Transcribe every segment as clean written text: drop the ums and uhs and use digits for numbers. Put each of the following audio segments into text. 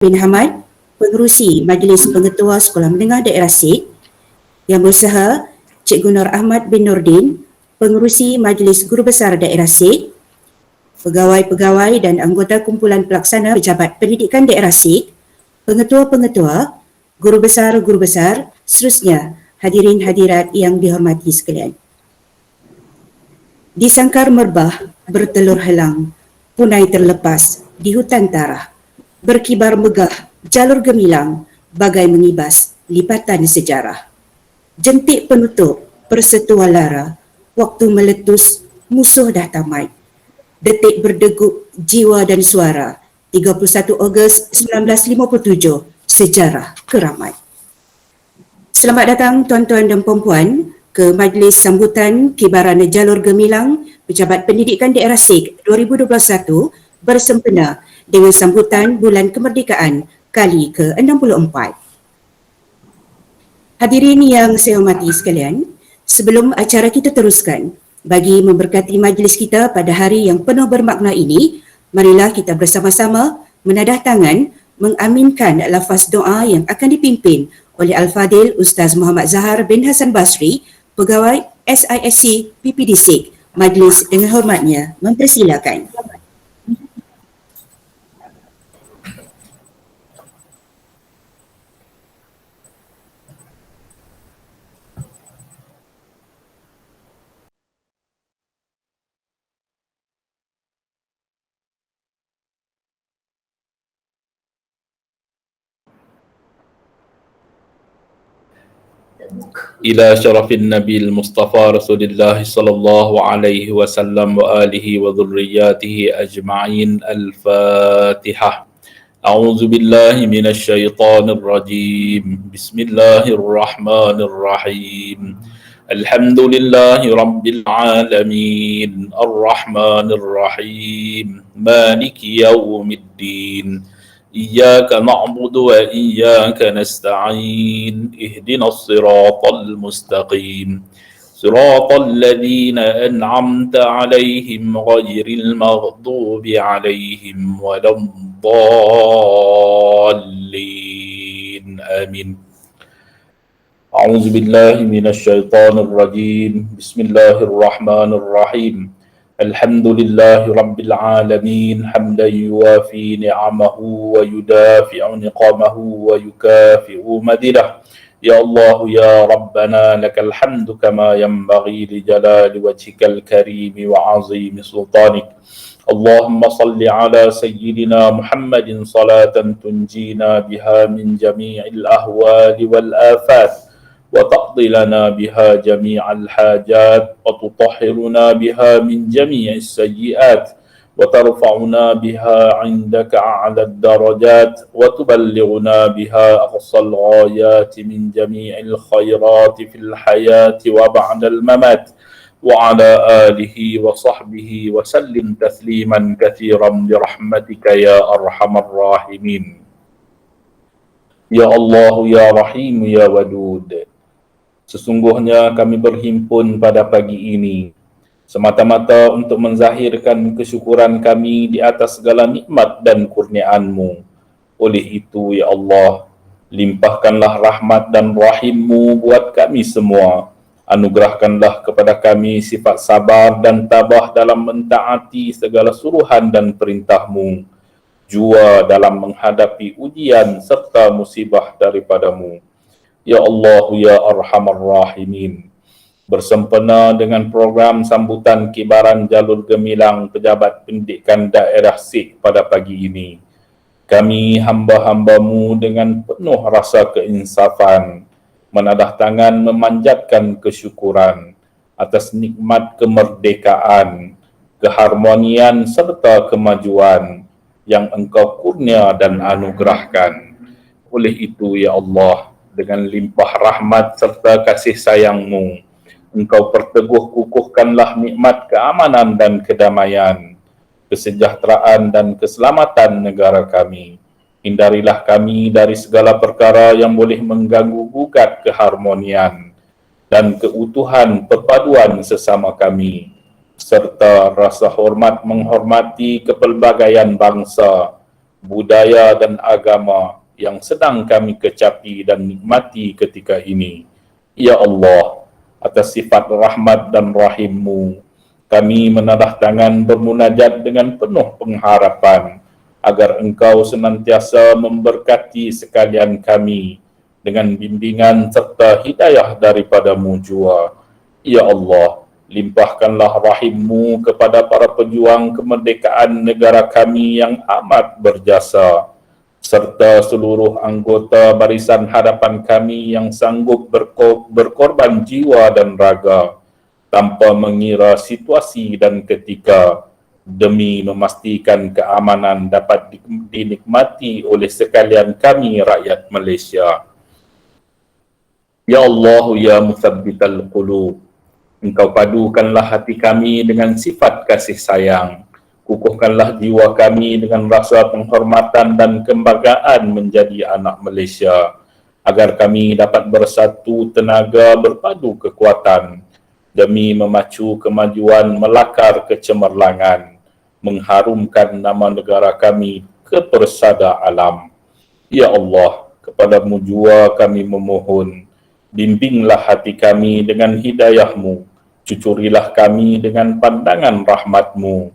bin Hamad, Pengerusi Majlis Pengetua Sekolah Menengah Daerah SIG. Yang Berusaha Cikgu Nur Ahmad bin Nordin, Pengerusi Majlis Guru Besar Daerah SIG. Pegawai-pegawai dan anggota kumpulan pelaksana Pejabat Pendidikan Daerah SIG, pengetua-pengetua, guru besar, seterusnya hadirin hadirat yang dihormati sekalian. Disangkar merbah bertelur helang, punai terlepas di hutan tarah, berkibar megah jalur gemilang, bagai mengibas lipatan sejarah. Jentik penutup persetuan lara, waktu meletus musuh dah tamat. Detik berdegup jiwa dan suara, 31 Ogos 1957, sejarah keramat. Selamat datang tuan-tuan dan puan-puan ke Majlis Sambutan Kibaran Jalur Gemilang Pejabat Pendidikan Daerah SIG 2021 bersempena dengan sambutan Bulan Kemerdekaan kali ke-64. Hadirin yang saya hormati sekalian, sebelum acara kita teruskan, bagi memberkati majlis kita pada hari yang penuh bermakna ini, marilah kita bersama-sama menadah tangan mengaminkan lafaz doa yang akan dipimpin oleh Al-Fadil Ustaz Muhammad Zahar bin Hassan Basri, Pegawai SISC PPD SIG. Majlis dengan hormatnya mempersilakan. إلى شرف النبي المصطفى رسول الله صلى الله عليه وسلم وآله وذرياته أجمعين. الفاتحة. أعوذ بالله من الشيطان الرجيم. بسم الله الرحمن الرحيم. الحمد لله رب العالمين الرحمن الرحيم مالك يوم الدين إياك نعبد وإياك نستعين اهدنا الصراط المستقيم صراط الذين أنعمت عليهم غير المغضوب عليهم ولا الضالين آمين. أعوذ بالله من الشيطان الرجيم. بسم الله الرحمن الرحيم. الحمد لله رب العالمين حمدا يوافي نعمه ويدافع نقمه ويكافئ مدده. يا الله يا ربنا لك الحمد كما ينبغي لجلال وجهك الكريم وعظيم سلطانك. اللهم صل على سيدنا محمد صلاة تنجينا بها من جميع الأهوال والآفات وتقضي لنا بها جميع الحاجات وتطهرنا بها من جميع السيئات وترفعنا بها عندك أعلى الدرجات وتبلغنا بها أقصى الغايات من جميع الخيرات في الحياة وبعد الممات وعلى آله وصحبه وسلم تسليما كثيرا برحمتك يا أرحم الراحمين. يا الله يا رحيم يا ودود. Sesungguhnya kami berhimpun pada pagi ini semata-mata untuk menzahirkan kesyukuran kami di atas segala nikmat dan kurniaan-Mu. Oleh itu, ya Allah, limpahkanlah rahmat dan rahim-Mu buat kami semua. Anugerahkanlah kepada kami sifat sabar dan tabah dalam mentaati segala suruhan dan perintah-Mu, jua dalam menghadapi ujian serta musibah daripada-Mu. Ya Allah, ya Arhamar Rahimin. Bersempena dengan program sambutan Kibaran Jalur Gemilang Pejabat Pendidikan Daerah SIG pada pagi ini, kami hamba-hamba-Mu dengan penuh rasa keinsafan menadah tangan memanjatkan kesyukuran atas nikmat kemerdekaan, keharmonian serta kemajuan yang Engkau kurnia dan anugerahkan. Oleh itu, ya Allah, dengan limpah rahmat serta kasih sayang-Mu, Engkau perteguh kukuhkanlah nikmat keamanan dan kedamaian, kesejahteraan dan keselamatan negara kami. Hindarilah kami dari segala perkara yang boleh mengganggu gugat keharmonian dan keutuhan perpaduan sesama kami, serta rasa hormat menghormati kepelbagaian bangsa budaya dan agama yang sedang kami kecapi dan nikmati ketika ini. Ya Allah, atas sifat rahmat dan rahim-Mu, kami menadah tangan bermunajat dengan penuh pengharapan agar Engkau senantiasa memberkati sekalian kami dengan bimbingan serta hidayah daripada-Mu jua. Ya Allah, limpahkanlah rahim-Mu kepada para pejuang kemerdekaan negara kami yang amat berjasa, serta seluruh anggota barisan hadapan kami yang sanggup berkorban jiwa dan raga tanpa mengira situasi dan ketika demi memastikan keamanan dapat dinikmati oleh sekalian kami rakyat Malaysia. Ya Allah, ya Muthabbital Qulub, Engkau padukanlah hati kami dengan sifat kasih sayang. Kukuhkanlah jiwa kami dengan rasa penghormatan dan kebanggaan menjadi anak Malaysia, agar kami dapat bersatu tenaga berpadu kekuatan demi memacu kemajuan melakar kecemerlangan, mengharumkan nama negara kami ke persada alam. Ya Allah, kepadamu jua kami memohon, bimbinglah hati kami dengan hidayah-Mu, cucurilah kami dengan pandangan rahmat-Mu,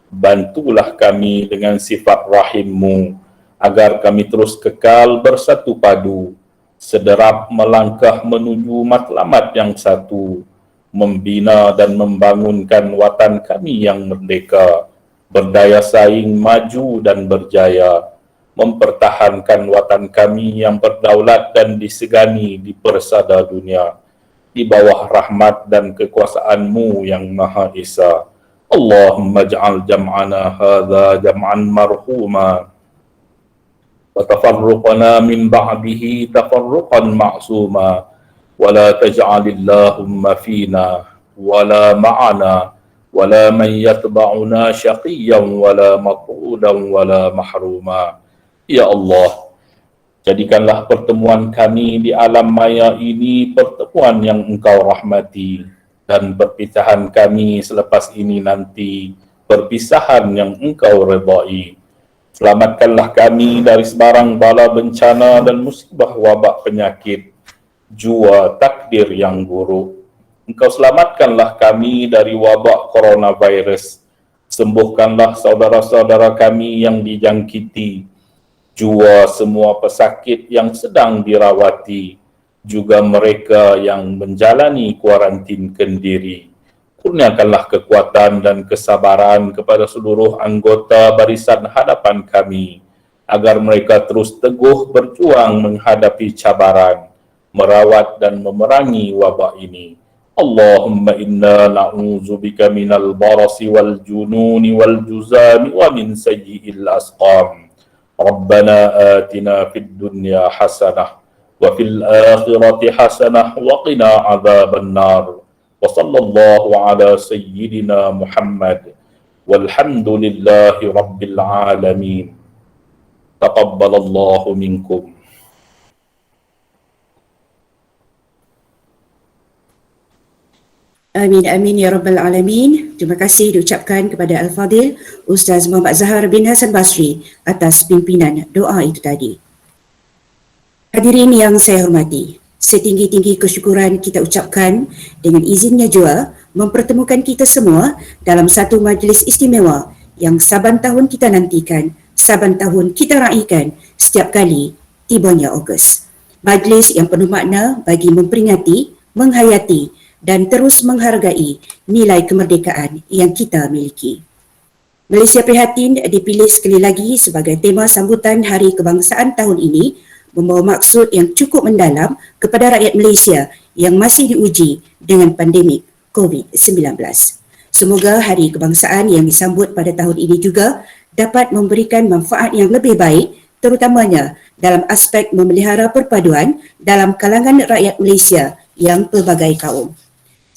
bantulah kami dengan sifat rahim-Mu, agar kami terus kekal bersatu padu, sederap melangkah menuju matlamat yang satu, membina dan membangunkan watan kami yang merdeka, berdaya saing, maju dan berjaya, mempertahankan watan kami yang berdaulat dan disegani di persada dunia, di bawah rahmat dan kekuasaan-Mu yang Maha Esa. Allahumma ja'al jam'ana hadha jam'an marhuma wa tafarruqana min ba'dihi tafarruqan ma'suma wa la taj'alillahumma fina wa la ma'ana wa la man yatba'una syaqiyyan wa la mat'udan wa la mahruma. Ya Allah, jadikanlah pertemuan kami di alam maya ini pertemuan yang Engkau rahmati, dan perpisahan kami selepas ini nanti perpisahan yang Engkau redai. Selamatkanlah kami dari sebarang bala bencana dan musibah wabak penyakit, jua takdir yang buruk. Engkau selamatkanlah kami dari wabak coronavirus. Sembuhkanlah saudara-saudara kami yang dijangkiti, jua semua pesakit yang sedang dirawati, juga mereka yang menjalani kuarantin kendiri. Kurniakanlah kekuatan dan kesabaran kepada seluruh anggota barisan hadapan kami, agar mereka terus teguh berjuang menghadapi cabaran, merawat dan memerangi wabak ini. Allahumma inna na'udzubika minal barasi wal jununi wal juzami wa min sayyi'il asqam. ربنا آتنا في الدنيا حسنة وفي الآخرة حسنة وقنا عذاب النار وصلى الله على سيدنا محمد والحمد لله رب العالمين تقبل الله منكم. Amin, amin ya Rabbal Alamin. Terima kasih diucapkan kepada Al-Fadhil Ustaz Muhammad Zahar bin Hasan Basri atas pimpinan doa itu tadi. Hadirin yang saya hormati, setinggi-tinggi kesyukuran kita ucapkan dengan izinnya jua mempertemukan kita semua dalam satu majlis istimewa yang saban tahun kita nantikan, saban tahun kita raikan setiap kali tibanya Ogos. Majlis yang penuh makna bagi memperingati, menghayati dan terus menghargai nilai kemerdekaan yang kita miliki. Malaysia Prihatin dipilih sekali lagi sebagai tema sambutan Hari Kebangsaan tahun ini, membawa maksud yang cukup mendalam kepada rakyat Malaysia yang masih diuji dengan pandemik COVID-19. Semoga Hari Kebangsaan yang disambut pada tahun ini juga dapat memberikan manfaat yang lebih baik, terutamanya dalam aspek memelihara perpaduan dalam kalangan rakyat Malaysia yang pelbagai kaum.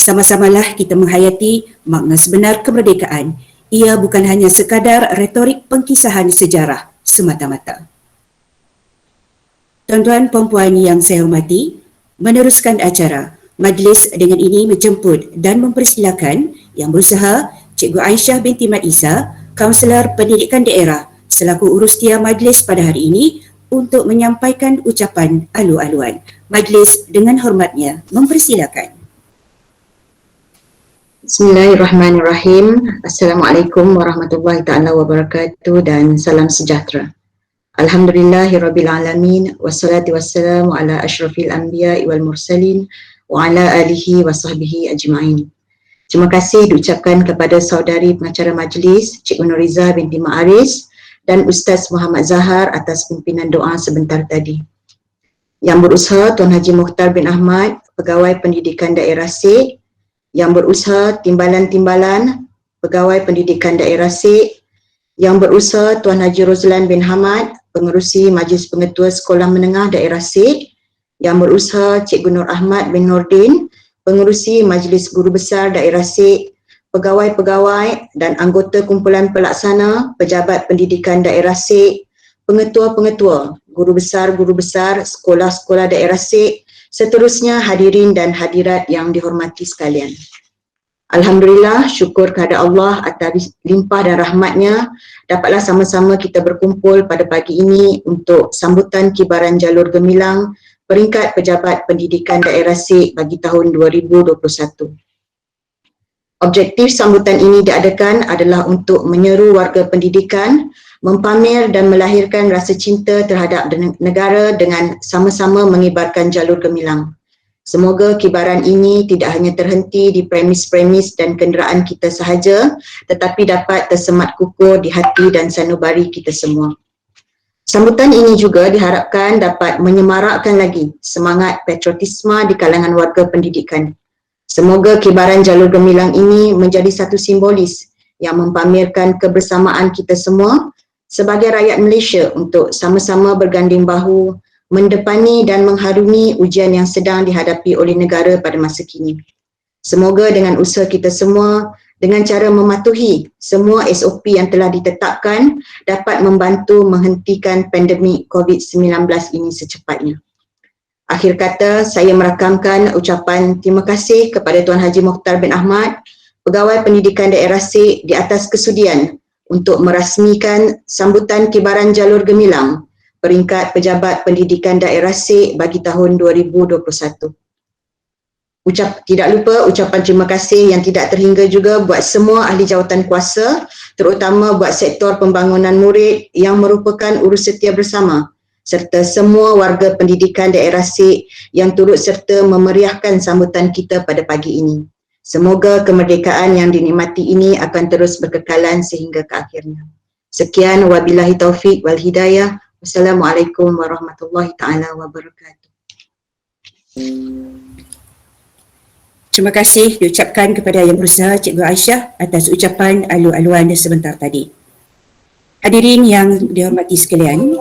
Sama-samalah kita menghayati makna sebenar kemerdekaan. Ia bukan hanya sekadar retorik pengkisahan sejarah semata-mata. Tuan-tuan puan-puan yang saya hormati, meneruskan acara, majlis dengan ini menjemput dan mempersilakan Yang Berusaha Cikgu Aisyah binti Mat Isa, Kaunselor Pendidikan Daerah selaku urustia majlis pada hari ini untuk menyampaikan ucapan alu-aluan. Majlis dengan hormatnya mempersilakan. Bismillahirrahmanirrahim. Assalamualaikum warahmatullahi taala wabarakatuh dan salam sejahtera. Alhamdulillahirrabbilalamin. Wassalatu wassalamu ala asyrafil anbiya wal mursalin wa ala alihi wa sahbihi ajma'in. Terima kasih diucapkan kepada saudari pengacara majlis Cikgu Nuriza binti Ma'aris dan Ustaz Muhammad Zahar atas pimpinan doa sebentar tadi. Yang berusaha Tuan Haji Mukhtar bin Ahmad, Pegawai Pendidikan Daerah SIK. Yang berusaha Timbalan-Timbalan, Pegawai Pendidikan Daerah SIK. Yang berusaha Tuan Haji Rozlan bin Hamad, Pengerusi Majlis Pengetua Sekolah Menengah Daerah SIK. Yang berusaha Cikgu Nur Ahmad bin Nordin, Pengerusi Majlis Guru Besar Daerah SIK, pegawai-pegawai dan anggota kumpulan pelaksana Pejabat Pendidikan Daerah SIK, pengetua-pengetua, guru besar sekolah-sekolah daerah SIK, seterusnya hadirin dan hadirat yang dihormati sekalian. Alhamdulillah, syukur kepada Allah atas limpah dan rahmatnya, dapatlah sama-sama kita berkumpul pada pagi ini untuk sambutan kibaran jalur gemilang peringkat Pejabat Pendidikan Daerah SIK bagi tahun 2021. Objektif sambutan ini diadakan adalah untuk menyeru warga pendidikan mempamer dan melahirkan rasa cinta terhadap negara dengan sama-sama mengibarkan jalur gemilang. Semoga kibaran ini tidak hanya terhenti di premis-premis dan kenderaan kita sahaja, tetapi dapat tersemat kukuh di hati dan sanubari kita semua. Sambutan ini juga diharapkan dapat menyemarakkan lagi semangat patriotisme di kalangan warga pendidikan. Semoga kibaran jalur gemilang ini menjadi satu simbolis yang mempamerkan kebersamaan kita semua sebagai rakyat Malaysia untuk sama-sama berganding bahu mendepani dan mengharungi ujian yang sedang dihadapi oleh negara pada masa kini. Semoga dengan usaha kita semua, dengan cara mematuhi semua SOP yang telah ditetapkan, dapat membantu menghentikan pandemik COVID-19 ini secepatnya. Akhir kata, saya merakamkan ucapan terima kasih kepada Tuan Haji Mukhtar bin Ahmad, Pegawai Pendidikan Daerah SIK di atas kesudian untuk merasmikan sambutan kibaran jalur gemilang peringkat Pejabat Pendidikan Daerah SIK bagi tahun 2021. Tidak lupa ucapan terima kasih yang tidak terhingga juga buat semua ahli jawatan kuasa, terutama buat sektor pembangunan murid yang merupakan urus setia bersama, serta semua warga pendidikan daerah SIK yang turut serta memeriahkan sambutan kita pada pagi ini. Semoga kemerdekaan yang dinikmati ini akan terus berkekalan sehingga ke akhirnya. Sekian, wabillahi taufik wal hidayah. Wassalamualaikum warahmatullahi taala wabarakatuh. Terima kasih diucapkan kepada Yang Berusaha Cikgu Aisyah atas ucapan alu-aluan sebentar tadi. Hadirin yang dihormati sekalian,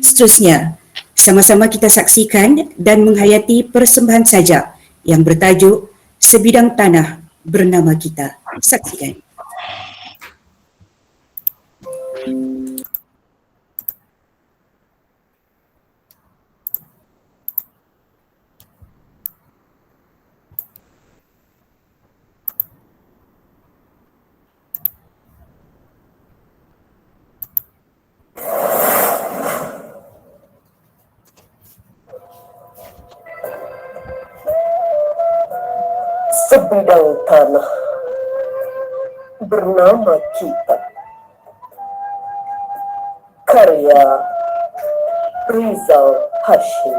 seterusnya sama-sama kita saksikan dan menghayati persembahan sajak yang bertajuk Sebidang Tanah Bernama Kita. Saksikan. Sebidang tanah bernama kita. Karya Rizal Hashim.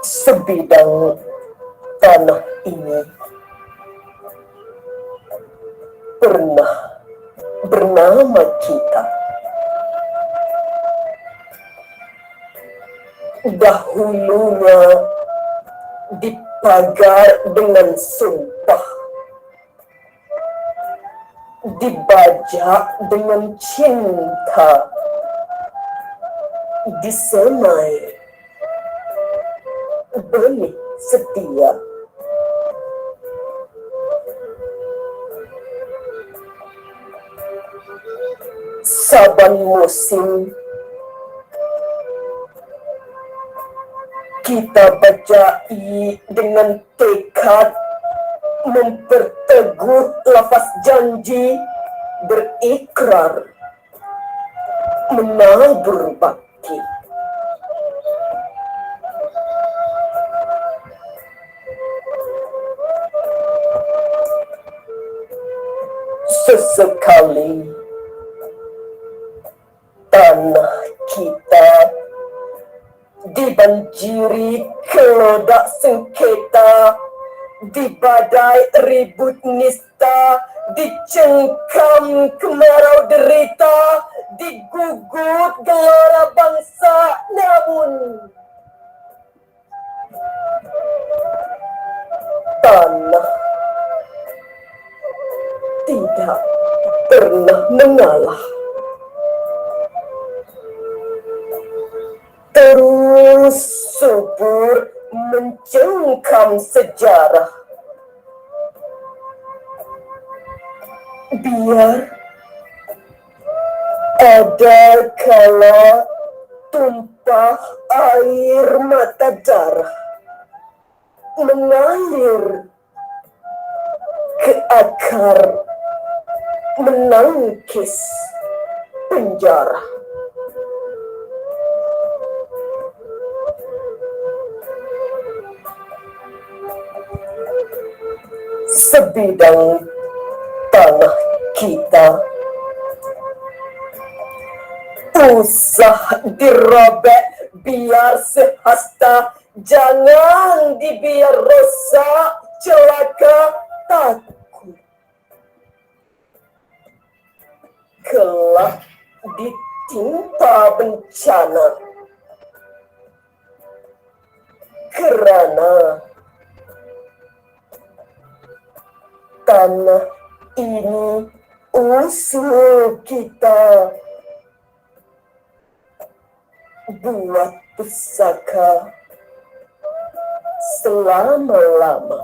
Sebidang tanah ini pernah bernama kita. Dahulunya dipagar dengan sumpah, dibajak dengan cinta, disemai benih setia. Saban musim kita bajai dengan tekad memperteguh lafaz janji, berikrar, menabur bakti. Sesekali tanah kita dibanjiri kelodak sengketa, di badai ribut nista, dicengkam kemarau derita, digugut gelora bangsa, namun tanah tidak pernah mengalah. Terus subur mencengkam sejarah. Biar ada kala tumpah air mata darah mengalir ke akar, menangkis penjara. Sebidang tanah kita usah dirobek biar sehasta, jangan dibiar rosak, celaka, takut kelak ditimpa bencana, kerana tanah ini usul kita buat pusaka selama-lama.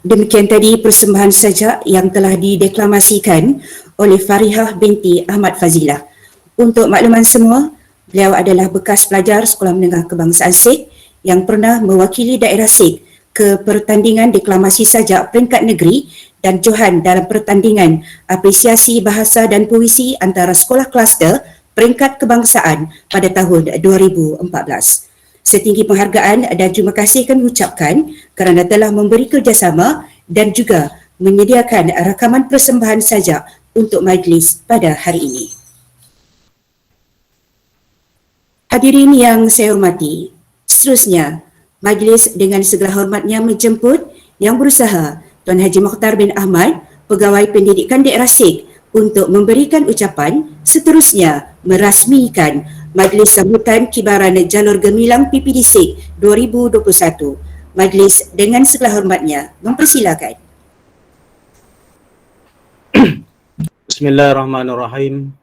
Demikian tadi persembahan sajak yang telah dideklamasikan oleh Farihah binti Ahmad Fazilah. Untuk makluman semua, beliau adalah bekas pelajar Sekolah Menengah Kebangsaan Sikh yang pernah mewakili daerah Sikh ke pertandingan deklamasi sajak peringkat negeri dan johan dalam pertandingan apresiasi bahasa dan puisi antara sekolah kluster peringkat kebangsaan pada tahun 2014. Setinggi penghargaan dan terima kasih kami ucapkan kerana telah memberi kerjasama dan juga menyediakan rakaman persembahan sajak untuk majlis pada hari ini. Hadirin yang saya hormati, seterusnya majlis dengan segala hormatnya menjemput Yang Berusaha Tuan Haji Mokhtar bin Ahmad, Pegawai Pendidikan Daerah Sikh, untuk memberikan ucapan, seterusnya merasmikan Majlis Sambutan Kibaran Jalur Gemilang PPD Sikh 2021. Majlis dengan segala hormatnya mempersilakan. Bismillahirrahmanirrahim.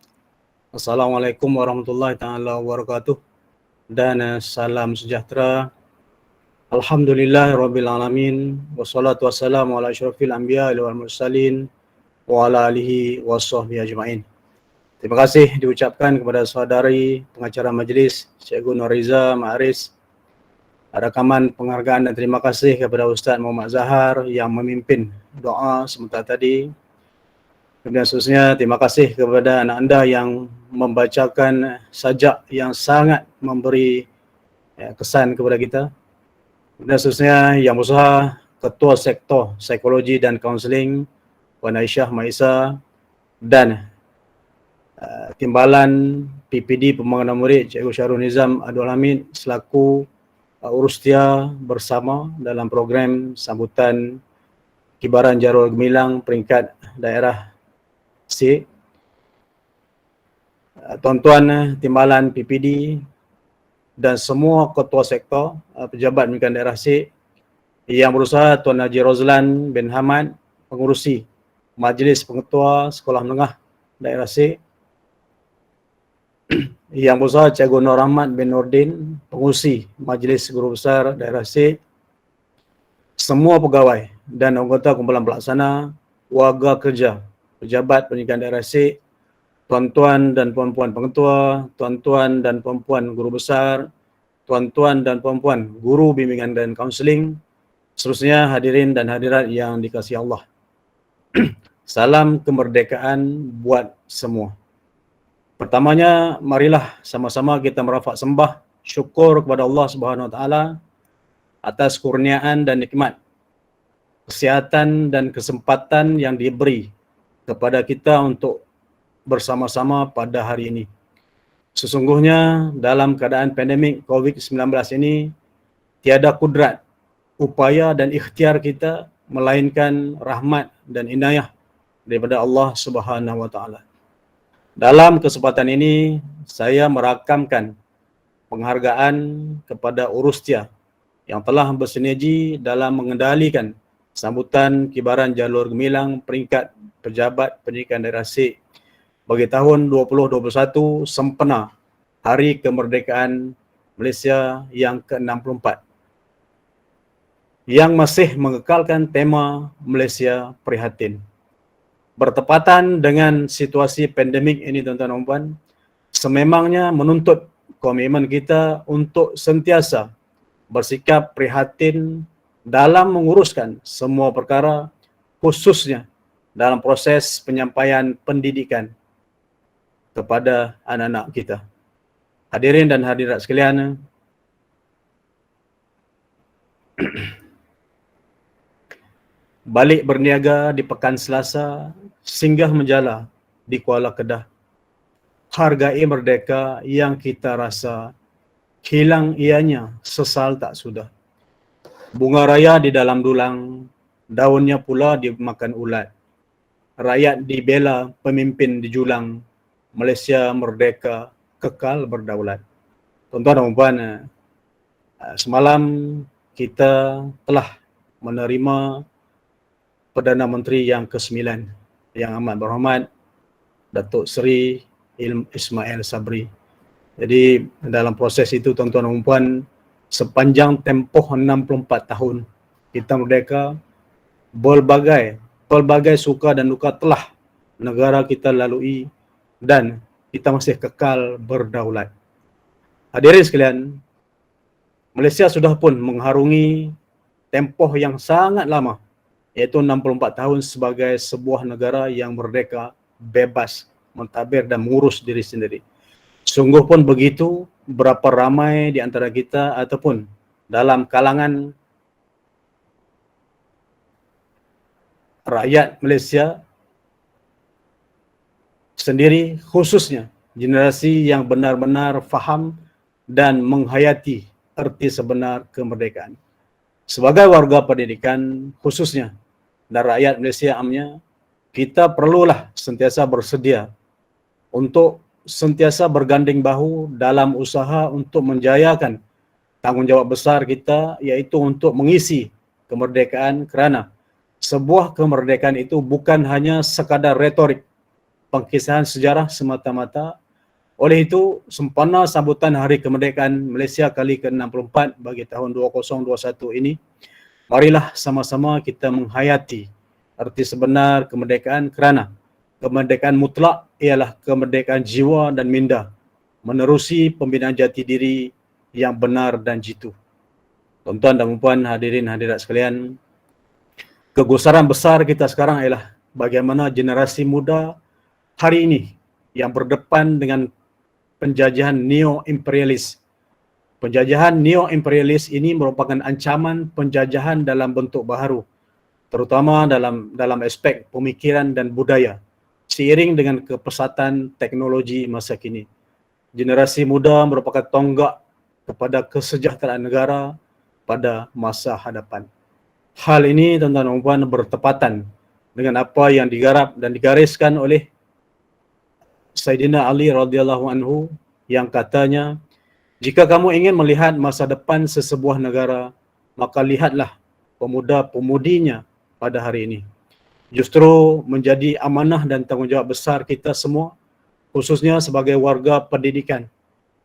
Assalamualaikum warahmatullahi taala wabarakatuh. Dan salam sejahtera. Alhamdulillahirabbil alamin, wassalatu wassalamu ala asyrafil anbiya wal mursalin wa ala alihi washabbihi ajmain. Terima kasih diucapkan kepada saudari pengacara majlis Cikgu Nuriza Ma'aris. Rakaman penghargaan dan terima kasih kepada Ustaz Muhammad Zahar yang memimpin doa sebentar tadi. Kemudian seterusnya terima kasih kepada anak anda yang membacakan sajak yang sangat memberi kesan kepada kita. Kemudian seterusnya yang berusaha Ketua Sektor Psikologi dan Kaunseling Puan Aisyah Maisa dan Timbalan PPD Pembangunan Murid Cikgu Syarul Nizam Abdul Hamid selaku urustia bersama dalam program sambutan Kibaran Jalur Gemilang peringkat daerah Sikh. Tuan-tuan Timbalan PPD dan semua ketua sektor pejabat pendidikan daerah Sikh yang berusaha, Tuan Haji Rozlan bin Hamad, pengurusi Majlis Pengetua Sekolah Menengah Daerah Sikh, yang berusaha Cikgu Nur Ahmad bin Nordin, pengurusi Majlis Guru Besar Daerah Sikh, semua pegawai dan anggota kumpulan pelaksana warga kerja, pejabat pendidikan daerah resik, tuan-tuan dan puan-puan pengetua, tuan-tuan dan puan-puan guru besar, tuan-tuan dan puan-puan guru bimbingan dan kaunseling, seterusnya hadirin dan hadirat yang dikasihi Allah. Salam kemerdekaan buat semua. Pertamanya, marilah sama-sama kita merafak sembah syukur kepada Allah Subhanahu Wa Taala atas kurniaan dan nikmat, kesihatan dan kesempatan yang diberi kepada kita untuk bersama-sama pada hari ini. Sesungguhnya dalam keadaan pandemik COVID-19 ini, tiada kudrat, upaya dan ikhtiar kita melainkan rahmat dan inayah daripada Allah Subhanahu Wa Taala. Dalam kesempatan ini, saya merakamkan penghargaan kepada Urustia yang telah bersinergi dalam mengendalikan sambutan kibaran jalur gemilang peringkat pejabat pendidikan daerah resik bagi tahun 2021 sempena Hari Kemerdekaan Malaysia yang ke-64 yang masih mengekalkan tema Malaysia Prihatin. Bertepatan dengan situasi pandemik ini, tuan-tuan dan puan, sememangnya menuntut komitmen kita untuk sentiasa bersikap prihatin dalam menguruskan semua perkara, khususnya dalam proses penyampaian pendidikan kepada anak-anak kita. Hadirin dan hadirat sekalian, balik berniaga di Pekan Selasa, singgah menjala di Kuala Kedah. Hargai merdeka yang kita rasa, hilang ianya sesal tak sudah. Bunga raya di dalam dulang, daunnya pula dimakan ulat. Rakyat dibela, pemimpin dijulang, Malaysia merdeka, kekal berdaulat. Tuan-tuan dan puan, semalam kita telah menerima Perdana Menteri yang ke-9 yang amat berhormat Datuk Seri Ismail Sabri. Jadi dalam proses itu, tuan-tuan dan puan, sepanjang tempoh 64 tahun kita merdeka, pelbagai suka dan duka telah negara kita lalui dan kita masih kekal berdaulat. Hadirin sekalian, Malaysia sudah pun mengharungi tempoh yang sangat lama, iaitu 64 tahun sebagai sebuah negara yang merdeka, bebas, mentadbir dan mengurus diri sendiri. Sungguh pun begitu, berapa ramai di antara kita ataupun dalam kalangan rakyat Malaysia sendiri, khususnya generasi yang benar-benar faham dan menghayati erti sebenar kemerdekaan. Sebagai warga pendidikan khususnya dan rakyat Malaysia amnya, kita perlulah sentiasa bersedia untuk sentiasa berganding bahu dalam usaha untuk menjayakan tanggungjawab besar kita, iaitu untuk mengisi kemerdekaan, kerana sebuah kemerdekaan itu bukan hanya sekadar retorik, pengkisahan sejarah semata-mata. Oleh itu, sempena sambutan Hari Kemerdekaan Malaysia kali ke-64 bagi tahun 2021 ini, marilah sama-sama kita menghayati arti sebenar kemerdekaan, kerana kemerdekaan mutlak ialah kemerdekaan jiwa dan minda, menerusi pembinaan jati diri yang benar dan jitu. Tuan-tuan dan puan, hadirin hadirat sekalian, kegusaran besar kita sekarang ialah bagaimana generasi muda hari ini yang berdepan dengan penjajahan neo-imperialis. Penjajahan neo-imperialis ini merupakan ancaman penjajahan dalam bentuk baharu, terutama dalam aspek pemikiran dan budaya, seiring dengan kepesatan teknologi masa kini. Generasi muda merupakan tonggak kepada kesejahteraan negara pada masa hadapan. Hal ini, tuan-tuan dan puan, bertepatan dengan apa yang digarap dan digariskan oleh Sayyidina Ali radhiyallahu anhu yang katanya, jika kamu ingin melihat masa depan sesebuah negara, maka lihatlah pemuda-pemudinya pada hari ini. Justru menjadi amanah dan tanggungjawab besar kita semua, khususnya sebagai warga pendidikan,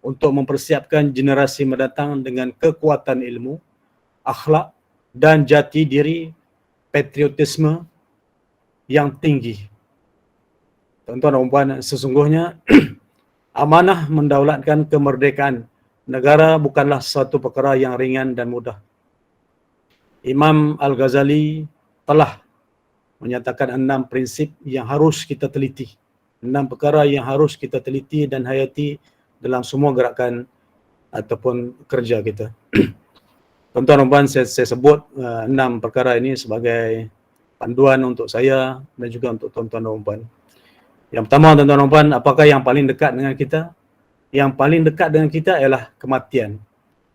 untuk mempersiapkan generasi mendatang dengan kekuatan ilmu, akhlak dan jati diri, patriotisme, yang tinggi. Tuan-tuan dan puan, sesungguhnya amanah mendaulatkan kemerdekaan negara bukanlah satu perkara yang ringan dan mudah. Imam Al-Ghazali telah menyatakan 6 prinsip yang harus kita teliti. 6 perkara yang harus kita teliti dan hayati dalam semua gerakan ataupun kerja kita. Tuan-tuan dan puan, saya sebut 6 perkara ini sebagai panduan untuk saya dan juga untuk tuan-tuan dan puan. Yang pertama, tuan-tuan dan puan, apakah yang paling dekat dengan kita? Yang paling dekat dengan kita ialah kematian.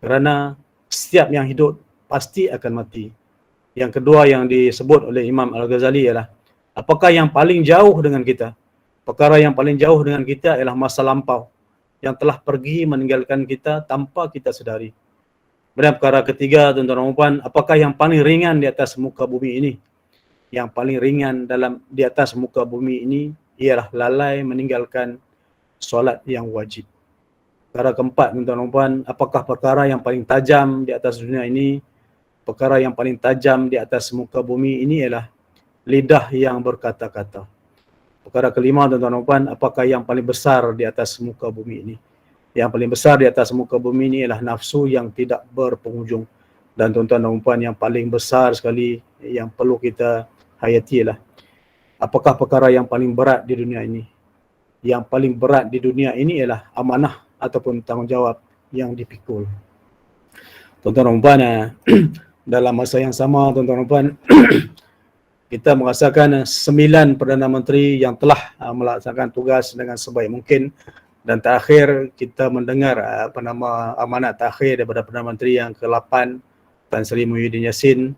Kerana setiap yang hidup pasti akan mati. Yang kedua yang disebut oleh Imam Al-Ghazali ialah apakah yang paling jauh dengan kita? Perkara yang paling jauh dengan kita ialah masa lampau yang telah pergi meninggalkan kita tanpa kita sedari. Kemudian perkara ketiga, tuan-tuan dan puan, apakah yang paling ringan di atas muka bumi ini? Yang paling ringan di atas muka bumi ini ialah lalai meninggalkan solat yang wajib. Perkara keempat, tuan-tuan dan puan, apakah perkara yang paling tajam di atas dunia ini? Perkara yang paling tajam di atas muka bumi ini ialah lidah yang berkata-kata. Perkara kelima, tuan-tuan dan puan, apakah yang paling besar di atas muka bumi ini? Yang paling besar di atas muka bumi ini ialah nafsu yang tidak berpenghujung. Dan tuan-tuan dan puan, yang paling besar sekali yang perlu kita hayati ialah apakah perkara yang paling berat di dunia ini? Yang paling berat di dunia ini ialah amanah ataupun tanggungjawab yang dipikul. Tuan-tuan dan puan, dalam masa yang sama, tuan-tuan dan puan, kita merasakan 9 Perdana Menteri yang telah melaksanakan tugas dengan sebaik mungkin, dan terakhir kita mendengar amanat terakhir daripada Perdana Menteri yang ke-8, Tan Sri Muhyiddin Yassin.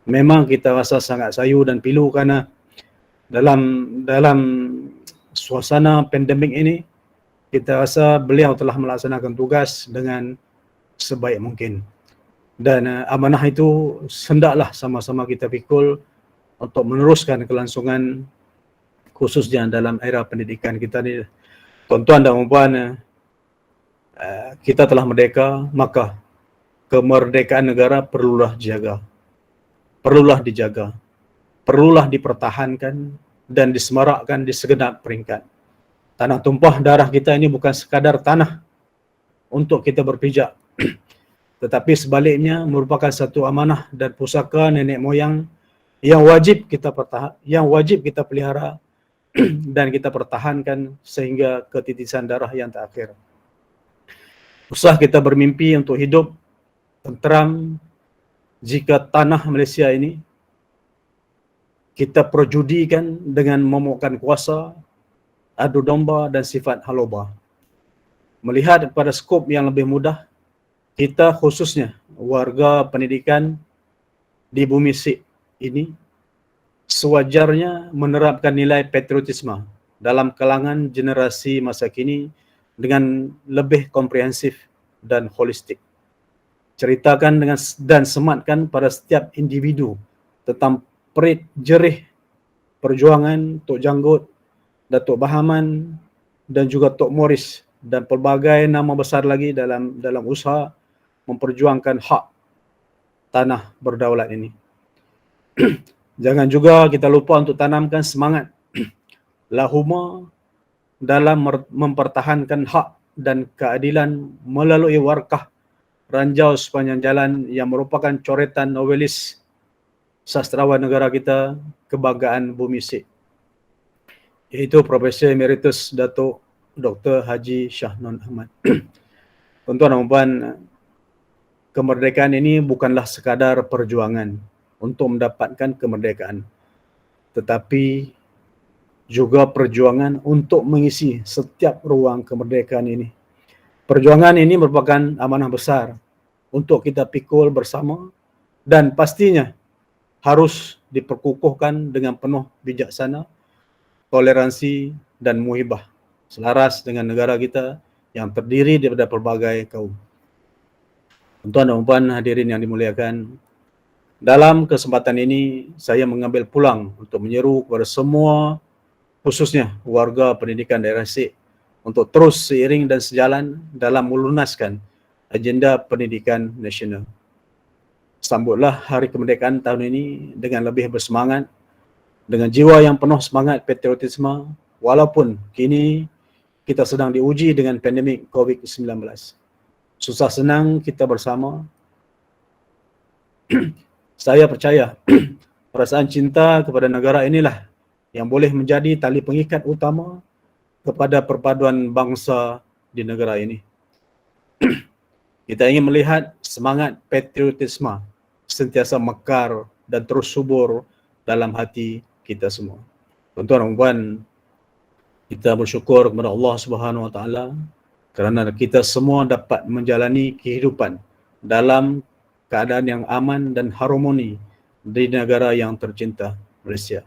Memang kita rasa sangat sayu dan pilu kerana dalam suasana pandemik ini kita rasa beliau telah melaksanakan tugas dengan sebaik mungkin. Dan amanah itu hendaklah sama-sama kita pikul untuk meneruskan kelangsungan khususnya dalam era pendidikan kita ni. Tuan-tuan dan puan, kita telah merdeka, maka kemerdekaan negara perlulah dijaga, perlulah dipertahankan dan disemarakkan di segenap peringkat. Tanah tumpah darah kita ini bukan sekadar tanah untuk kita berpijak, tetapi sebaliknya merupakan satu amanah dan pusaka nenek moyang yang wajib kita pelihara dan kita pertahankan sehingga ketitisan darah yang terakhir. Usah kita bermimpi untuk hidup tenteram jika tanah Malaysia ini kita perjudikan dengan momokkan kuasa, adu domba dan sifat haloba. Melihat pada skop yang lebih mudah, kita khususnya warga pendidikan di bumi Sik ini sewajarnya menerapkan nilai patriotisme dalam kalangan generasi masa kini dengan lebih komprehensif dan holistik. Ceritakan dan sematkan pada setiap individu tentang perit jerih perjuangan Tok Janggut, Datuk Bahaman dan juga Tok Morris dan pelbagai nama besar lagi dalam usaha memperjuangkan hak tanah berdaulat ini. Jangan juga kita lupa untuk tanamkan semangat lahuma dalam mempertahankan hak dan keadilan melalui warkah ranjau sepanjang jalan yang merupakan coretan novelis sastrawan negara kita, kebanggaan bumi Sik, iaitu Profesor Emeritus Datuk Dr. Haji Shah Non Ahmad. Tuan-tuan dan puan, kemerdekaan ini bukanlah sekadar perjuangan untuk mendapatkan kemerdekaan, tetapi juga perjuangan untuk mengisi setiap ruang kemerdekaan ini. Perjuangan ini merupakan amanah besar untuk kita pikul bersama dan pastinya harus diperkukuhkan dengan penuh bijaksana, toleransi dan muhibah, selaras dengan negara kita yang terdiri daripada pelbagai kaum. Tuan-tuan dan puan hadirin yang dimuliakan, dalam kesempatan ini saya mengambil pulang untuk menyeru kepada semua, khususnya warga pendidikan daerah Sik, untuk terus seiring dan sejalan dalam melunaskan agenda pendidikan nasional. Sambutlah Hari Kemerdekaan tahun ini dengan lebih bersemangat dengan jiwa yang penuh semangat patriotisme walaupun kini kita sedang diuji dengan pandemik COVID-19. Susah senang kita bersama. Saya percaya perasaan cinta kepada negara inilah yang boleh menjadi tali pengikat utama kepada perpaduan bangsa di negara ini. Kita ingin melihat semangat patriotisme sentiasa mekar dan terus subur dalam hati kita semua. Tuan-tuan dan puan, kita bersyukur kepada Allah Subhanahu Wa Taala kerana kita semua dapat menjalani kehidupan dalam keadaan yang aman dan harmoni di negara yang tercinta, Malaysia.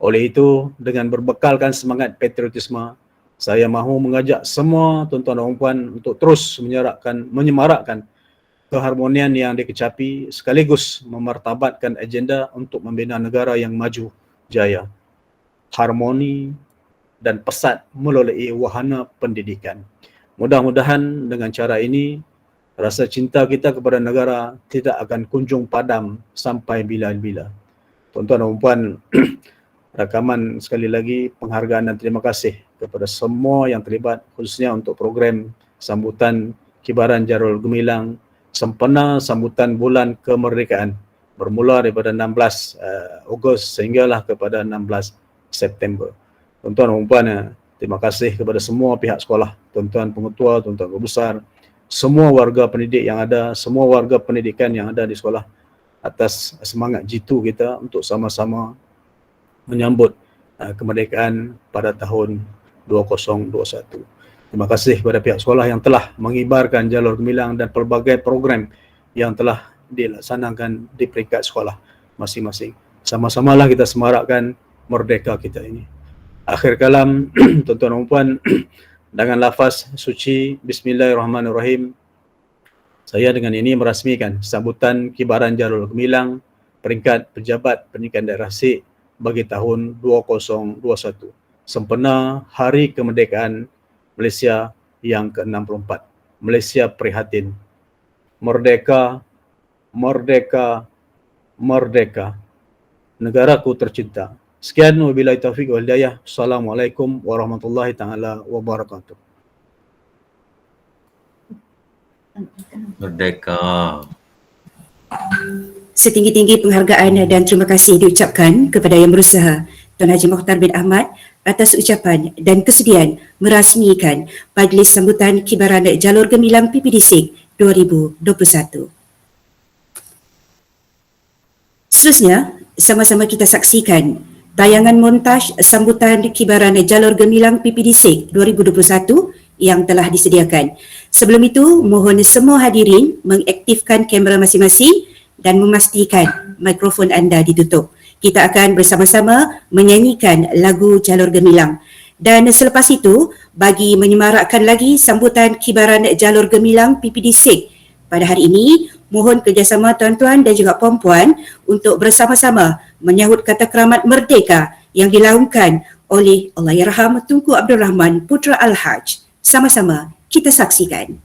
Oleh itu, dengan berbekalkan semangat patriotisme, saya mahu mengajak semua tuan-tuan dan puan untuk terus menyemarakkan keharmonian yang dikecapi sekaligus memartabatkan agenda untuk membina negara yang maju jaya, harmoni dan pesat melalui wahana pendidikan. Mudah-mudahan dengan cara ini rasa cinta kita kepada negara tidak akan kunjung padam sampai bila-bila. Tuan-tuan dan puan, rakaman sekali lagi penghargaan dan terima kasih kepada semua yang terlibat, khususnya untuk program sambutan Kibaran Jarul Gemilang sempena sambutan bulan kemerdekaan bermula daripada 16 Ogos sehinggalah kepada 16 September. Tuan-tuan dan puan, terima kasih kepada semua pihak sekolah, tuan-tuan pengetua, tuan-tuan guru besar, semua warga pendidik yang ada, semua warga pendidikan yang ada di sekolah atas semangat jitu kita untuk sama-sama menyambut kemerdekaan pada tahun 2021. Terima kasih kepada pihak sekolah yang telah mengibarkan jalur gemilang dan pelbagai program yang telah dilaksanakan di peringkat sekolah masing-masing. Sama-samalah kita semarakkan merdeka kita ini. Akhir kalam, tuan-tuan dan puan, dengan lafaz suci Bismillahirrahmanirrahim, saya dengan ini merasmikan sambutan Kibaran Jalur Gemilang peringkat pejabat pendidikan daerah SIG bagi tahun 2021 sempena Hari Kemerdekaan Malaysia yang ke-64. Malaysia prihatin. Merdeka, merdeka, merdeka. Negaraku tercinta. Sekian, wabillahi taufiq wal hidayah. Assalamualaikum warahmatullahi taala wabarakatuh. Merdeka. Setinggi-tinggi penghargaan dan terima kasih diucapkan kepada yang berusaha Tuan Haji Mokhtar bin Ahmad atas ucapan dan kesudian merasmikan Majlis Sambutan Kibaran Jalur Gemilang PPDC 2021. Seterusnya, sama-sama kita saksikan tayangan montaj sambutan Kibaran Jalur Gemilang PPDC 2021 yang telah disediakan. Sebelum itu, mohon semua hadirin mengaktifkan kamera masing-masing dan memastikan mikrofon anda ditutup. Kita akan bersama-sama menyanyikan lagu Jalur Gemilang. Dan selepas itu, bagi menyemarakkan lagi sambutan Kibaran Jalur Gemilang PPDC pada hari ini, mohon kerjasama tuan-tuan dan juga puan-puan untuk bersama-sama menyahut kata keramat merdeka yang dilaungkan oleh Allahyarham Tunku Abdul Rahman Putra Al-Haj. Sama-sama kita saksikan.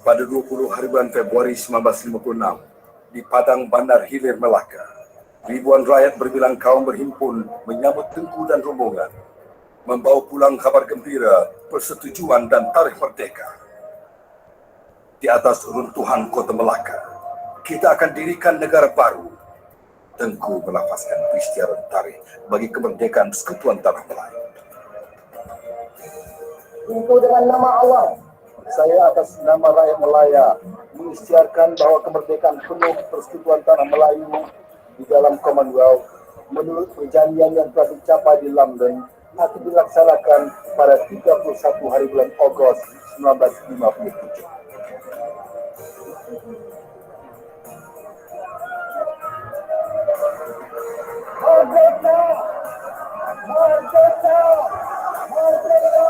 Pada 20 hari bulan Februari 1956, di Padang Bandar Hilir Melaka, ribuan rakyat berbilang kaum berhimpun menyambut Tengku dan rombongan, membawa pulang kabar gembira, persetujuan dan tarikh merdeka. Di atas runtuhan kota Melaka, kita akan dirikan negara baru. Tengku melafazkan peristiwa tarikh bagi kemerdekaan Persekutuan Tanah Melayu. Tengku dengan nama Allah Saya atas nama rakyat Melaya mengisytiharkan bahawa kemerdekaan penuh Persekutuan Tanah Melayu di dalam Commonwealth menurut perjanjian yang telah dicapai di London akan dilaksanakan pada 31 hari bulan Ogos 1957. Merdeka! Merdeka! Merdeka!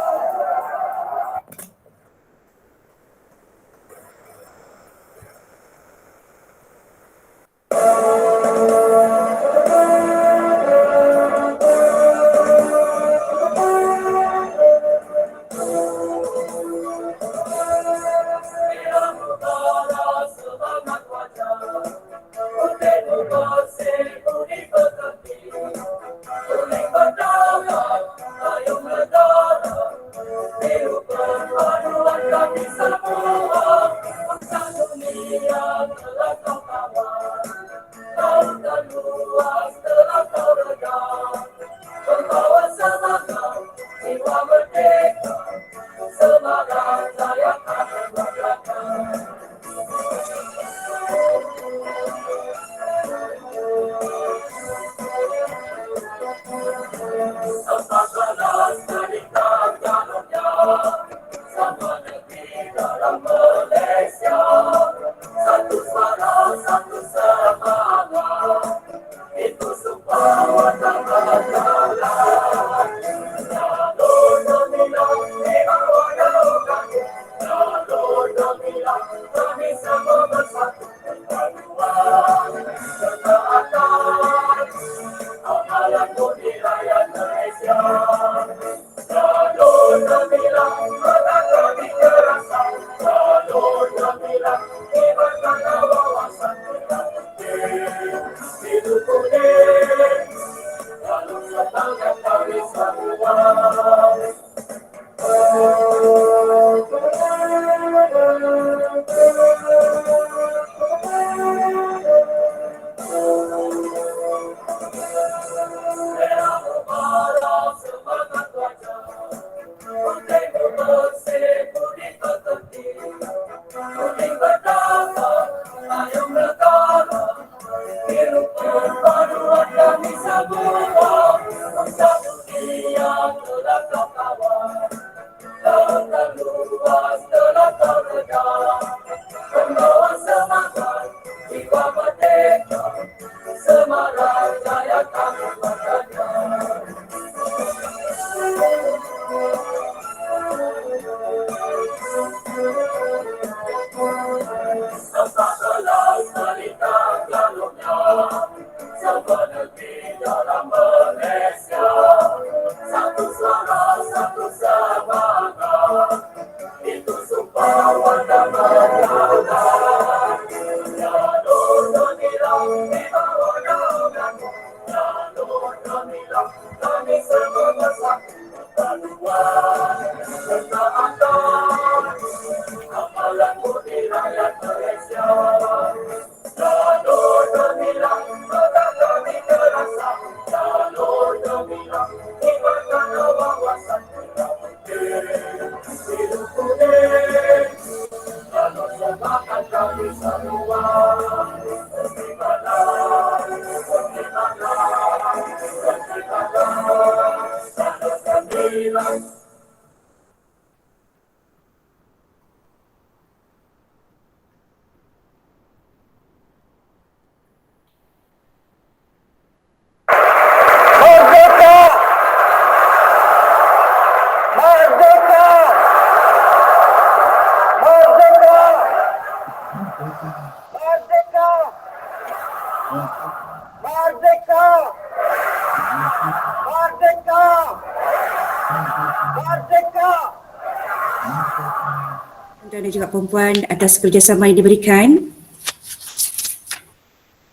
Tuan dan juga perempuan atas kerjasama yang diberikan.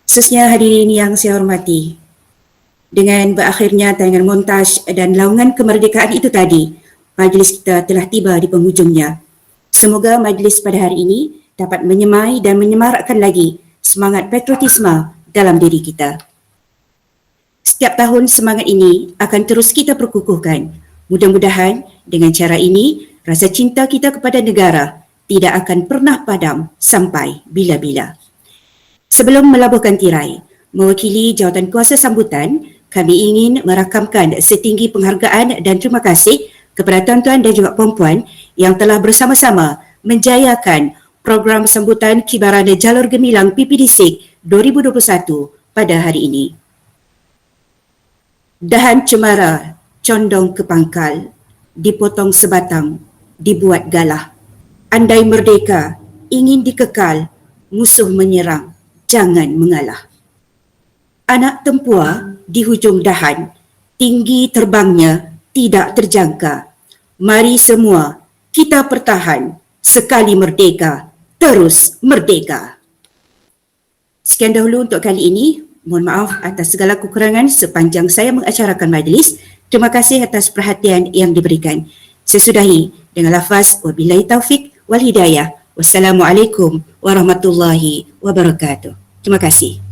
Khususnya hadirin yang saya hormati. Dengan berakhirnya tayangan montaj dan laungan kemerdekaan itu tadi, majlis kita telah tiba di penghujungnya. Semoga majlis pada hari ini dapat menyemai dan menyemarakkan lagi semangat patriotisme dalam diri kita. Setiap tahun semangat ini akan terus kita perkukuhkan. Mudah-mudahan dengan cara ini Rasa cinta kita kepada negara tidak akan pernah padam sampai bila-bila. Sebelum melabuhkan tirai, mewakili jawatan kuasa sambutan, kami ingin merakamkan setinggi penghargaan dan terima kasih kepada tuan-tuan dan juga puan-puan yang telah bersama-sama menjayakan program sambutan Kibaran Jalur Gemilang PPDC 2021 pada hari ini. Dahan cemara condong ke pangkal, dipotong sebatang, dibuat galah. Andai merdeka, ingin dikekal, musuh menyerang, jangan mengalah. Anak tempua di hujung dahan, tinggi terbangnya tidak terjangka. Mari semua kita pertahan, sekali merdeka, terus merdeka. Sekian dahulu untuk kali ini. Mohon maaf atas segala kekurangan sepanjang saya mengacarakan majlis. Terima kasih atas perhatian yang diberikan. Saya sudahi dengan lafaz wabillahi taufik wal hidayah. Wassalamualaikum warahmatullahi wabarakatuh. Terima kasih.